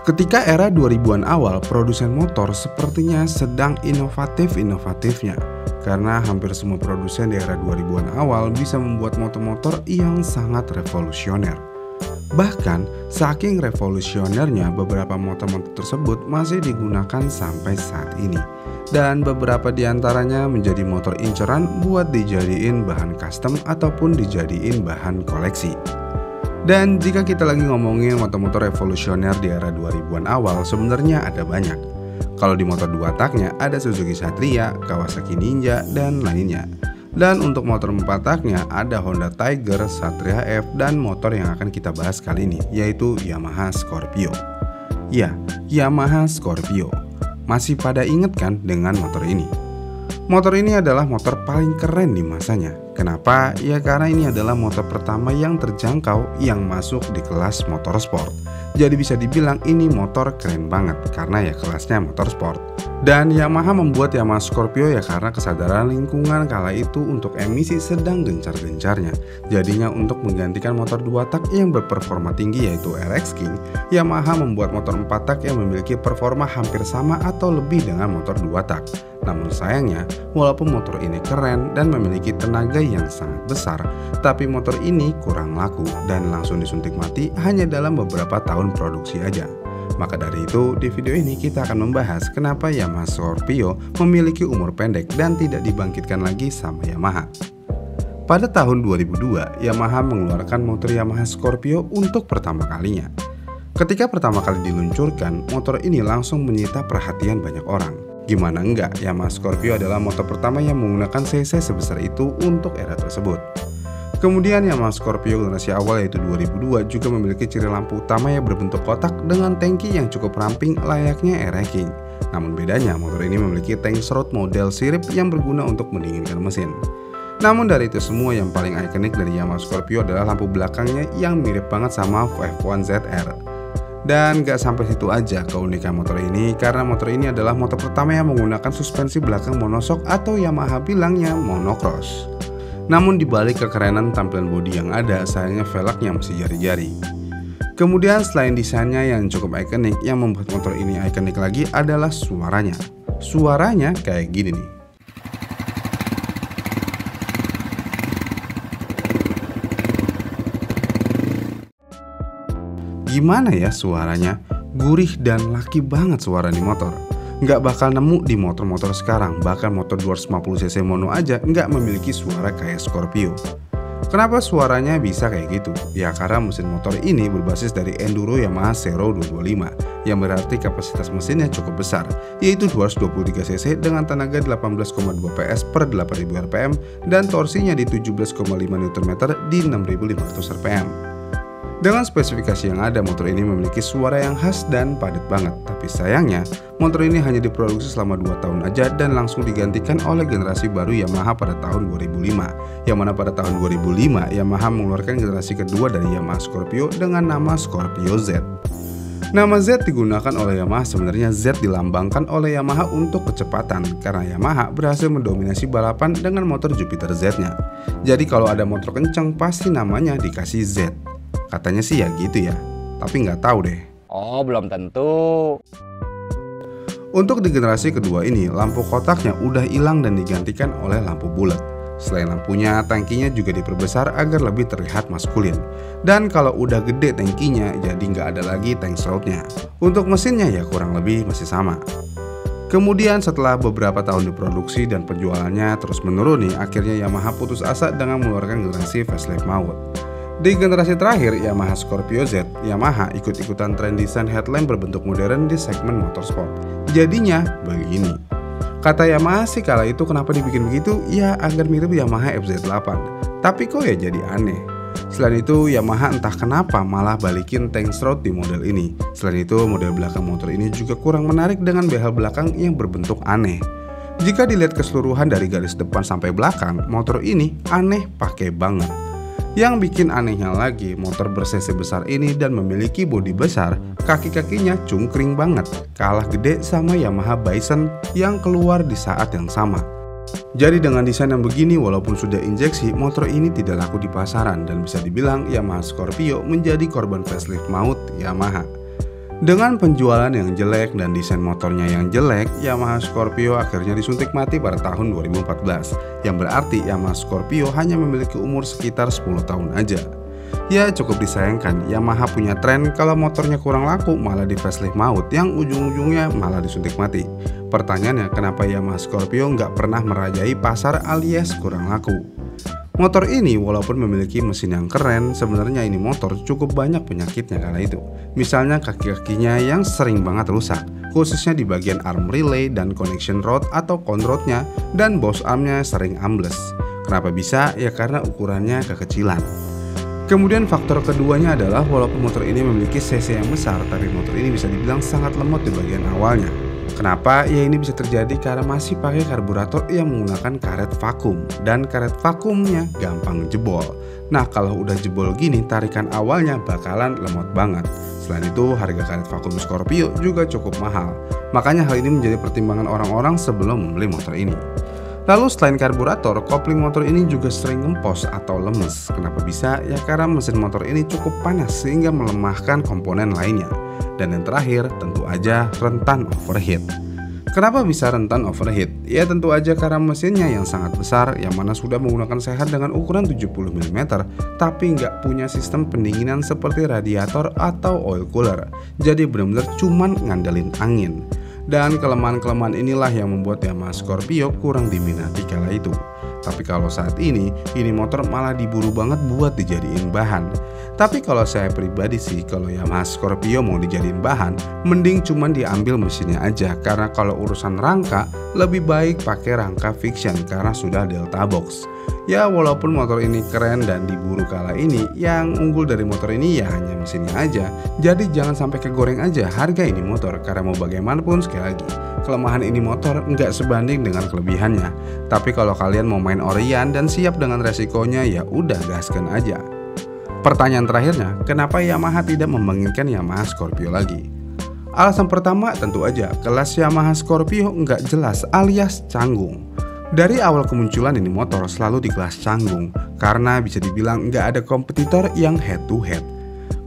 Ketika era 2000-an awal, produsen motor sepertinya sedang inovatif-inovatifnya. Karena hampir semua produsen di era 2000-an awal bisa membuat motor-motor yang sangat revolusioner. Bahkan, saking revolusionernya beberapa motor-motor tersebut masih digunakan sampai saat ini. Dan beberapa diantaranya menjadi motor inceran buat dijadiin bahan custom ataupun dijadiin bahan koleksi. Dan jika kita lagi ngomongin motor-motor revolusioner di era 2000-an awal, sebenarnya ada banyak. Kalau di motor 2 taknya ada Suzuki Satria, Kawasaki Ninja, dan lainnya. Dan untuk motor 4 taknya ada Honda Tiger, Satria F, dan motor yang akan kita bahas kali ini, yaitu Yamaha Scorpio. Ya, Yamaha Scorpio. Masih pada inget kan dengan motor ini? Motor ini adalah motor paling keren di masanya. Kenapa? Ya karena ini adalah motor pertama yang terjangkau yang masuk di kelas motorsport. Jadi bisa dibilang ini motor keren banget karena ya kelasnya motorsport. Dan Yamaha membuat Yamaha Scorpio ya karena kesadaran lingkungan kala itu untuk emisi sedang gencar-gencarnya. Jadinya untuk menggantikan motor 2 tak yang berperforma tinggi yaitu RX King, Yamaha membuat motor 4 tak yang memiliki performa hampir sama atau lebih dengan motor 2 tak. Namun sayangnya, walaupun motor ini keren dan memiliki tenaga yang sangat besar, tapi motor ini kurang laku dan langsung disuntik mati hanya dalam beberapa tahun produksi aja. Maka dari itu, di video ini kita akan membahas kenapa Yamaha Scorpio memiliki umur pendek dan tidak dibangkitkan lagi sama Yamaha. Pada tahun 2002, Yamaha mengeluarkan motor Yamaha Scorpio untuk pertama kalinya. Ketika pertama kali diluncurkan, motor ini langsung menyita perhatian banyak orang. Gimana enggak, Yamaha Scorpio adalah motor pertama yang menggunakan cc sebesar itu untuk era tersebut. Kemudian Yamaha Scorpio generasi awal yaitu 2002 juga memiliki ciri lampu utama yang berbentuk kotak dengan tangki yang cukup ramping layaknya RX King. Namun bedanya motor ini memiliki tank serut model sirip yang berguna untuk mendinginkan mesin. Namun dari itu semua yang paling ikonik dari Yamaha Scorpio adalah lampu belakangnya yang mirip banget sama F1 ZR. Dan gak sampai situ aja keunikan motor ini, karena motor ini adalah motor pertama yang menggunakan suspensi belakang monoshock atau Yamaha bilangnya monocross. Namun dibalik kekerenan tampilan bodi yang ada, sayangnya velgnya masih jari-jari. Kemudian selain desainnya yang cukup ikonik, yang membuat motor ini ikonik lagi adalah suaranya. Suaranya kayak gini nih. Gimana ya suaranya? Gurih dan laki banget suara di motor. Nggak bakal nemu di motor-motor sekarang, bahkan motor 250cc mono aja nggak memiliki suara kayak Scorpio. Kenapa suaranya bisa kayak gitu? Ya karena mesin motor ini berbasis dari enduro Yamaha Zero 225, yang berarti kapasitas mesinnya cukup besar, yaitu 223cc dengan tenaga 18,2 PS per 8000 rpm dan torsinya di 17,5 Nm di 6500 rpm. Dengan spesifikasi yang ada, motor ini memiliki suara yang khas dan padat banget. Tapi sayangnya, motor ini hanya diproduksi selama 2 tahun aja dan langsung digantikan oleh generasi baru Yamaha pada tahun 2005. Yang mana pada tahun 2005, Yamaha mengeluarkan generasi kedua dari Yamaha Scorpio dengan nama Scorpio Z. Nama Z digunakan oleh Yamaha, sebenarnya Z dilambangkan oleh Yamaha untuk kecepatan, karena Yamaha berhasil mendominasi balapan dengan motor Jupiter Z-nya. Jadi kalau ada motor kenceng, pasti namanya dikasih Z. Katanya sih ya gitu ya, tapi nggak tahu deh. Oh, belum tentu. Untuk di generasi kedua ini, lampu kotaknya udah hilang dan digantikan oleh lampu bulat. Selain lampunya, tangkinya juga diperbesar agar lebih terlihat maskulin. Dan kalau udah gede tangkinya, jadi nggak ada lagi tank serutnya. Untuk mesinnya ya kurang lebih masih sama. Kemudian setelah beberapa tahun diproduksi dan penjualannya terus menurun nih, akhirnya Yamaha putus asa dengan mengeluarkan generasi facelift maut. Di generasi terakhir Yamaha Scorpio Z, Yamaha ikut-ikutan tren desain headlamp berbentuk modern di segmen motorsport. Jadinya begini. Kata Yamaha sih kala itu kenapa dibikin begitu? Ya agar mirip Yamaha FZ8. Tapi kok ya jadi aneh. Selain itu Yamaha entah kenapa malah balikin tank strut di model ini. Selain itu model belakang motor ini juga kurang menarik dengan behel belakang yang berbentuk aneh. Jika dilihat keseluruhan dari garis depan sampai belakang, motor ini aneh pakai banget. Yang bikin anehnya lagi, motor ber-cc besar ini dan memiliki bodi besar, kaki-kakinya cungkring banget, kalah gede sama Yamaha Bison yang keluar di saat yang sama. Jadi dengan desain yang begini, walaupun sudah injeksi, motor ini tidak laku di pasaran dan bisa dibilang Yamaha Scorpio menjadi korban facelift maut Yamaha. Dengan penjualan yang jelek dan desain motornya yang jelek, Yamaha Scorpio akhirnya disuntik mati pada tahun 2014, yang berarti Yamaha Scorpio hanya memiliki umur sekitar 10 tahun aja. Ya cukup disayangkan, Yamaha punya tren kalau motornya kurang laku malah di facelift maut yang ujung-ujungnya malah disuntik mati. Pertanyaannya, kenapa Yamaha Scorpio nggak pernah merajai pasar alias kurang laku? Motor ini walaupun memiliki mesin yang keren, sebenarnya ini motor cukup banyak penyakitnya kala itu. Misalnya kaki-kakinya yang sering banget rusak, khususnya di bagian arm relay dan connection rod atau conrodnya, dan boss armnya sering ambles. Kenapa bisa? Ya karena ukurannya kekecilan. Kemudian faktor keduanya adalah walaupun motor ini memiliki cc yang besar, tapi motor ini bisa dibilang sangat lemot di bagian awalnya. Kenapa? Ya ini bisa terjadi karena masih pakai karburator yang menggunakan karet vakum, dan karet vakumnya gampang jebol. Nah kalau udah jebol gini, tarikan awalnya bakalan lemot banget. Selain itu harga karet vakum Scorpio juga cukup mahal. Makanya hal ini menjadi pertimbangan orang-orang sebelum membeli motor ini. Lalu selain karburator, kopling motor ini juga sering ngempos atau lemes. Kenapa bisa? Ya karena mesin motor ini cukup panas sehingga melemahkan komponen lainnya. Dan yang terakhir, tentu aja rentan overheat. Kenapa bisa rentan overheat? Ya tentu aja karena mesinnya yang sangat besar, yang mana sudah menggunakan sehat dengan ukuran 70 mm, tapi nggak punya sistem pendinginan seperti radiator atau oil cooler. Jadi benar-benar cuman ngandelin angin. Dan kelemahan-kelemahan inilah yang membuat Yamaha Scorpio kurang diminati kala itu. Tapi kalau saat ini motor malah diburu banget buat dijadiin bahan. Tapi kalau saya pribadi sih, kalau Yamaha Scorpio mau dijadiin bahan, mending cuman diambil mesinnya aja. Karena kalau urusan rangka, lebih baik pakai rangka fiction karena sudah Delta Box. Ya walaupun motor ini keren dan diburu kala ini, yang unggul dari motor ini ya hanya mesinnya aja. Jadi jangan sampai kegoreng aja harga ini motor, karena mau bagaimanapun sekali lagi, kelemahan ini motor nggak sebanding dengan kelebihannya. Tapi kalau kalian mau main orian dan siap dengan resikonya, ya udah gaskan aja. Pertanyaan terakhirnya, kenapa Yamaha tidak membangkitkan Yamaha Scorpio lagi? Alasan pertama tentu aja, kelas Yamaha Scorpio nggak jelas alias canggung. Dari awal kemunculan ini motor selalu di kelas canggung, karena bisa dibilang nggak ada kompetitor yang head to head.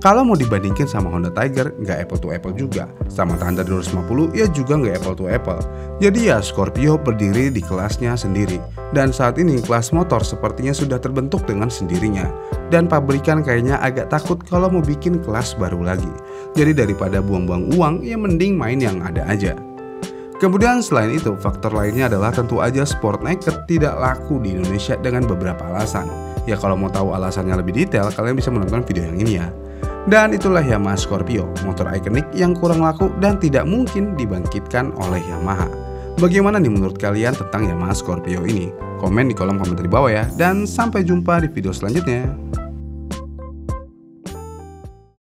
Kalau mau dibandingin sama Honda Tiger, nggak apple to apple juga. Sama Thunder 250, ya juga nggak apple to apple. Jadi ya Scorpio berdiri di kelasnya sendiri. Dan saat ini kelas motor sepertinya sudah terbentuk dengan sendirinya. Dan pabrikan kayaknya agak takut kalau mau bikin kelas baru lagi. Jadi daripada buang-buang uang, ya mending main yang ada aja. Kemudian selain itu, faktor lainnya adalah tentu aja Sport Naked tidak laku di Indonesia dengan beberapa alasan. Ya kalau mau tahu alasannya lebih detail, kalian bisa menonton video yang ini ya. Dan itulah Yamaha Scorpio, motor ikonik yang kurang laku dan tidak mungkin dibangkitkan oleh Yamaha. Bagaimana nih menurut kalian tentang Yamaha Scorpio ini? Komen di kolom komentar di bawah ya, dan sampai jumpa di video selanjutnya.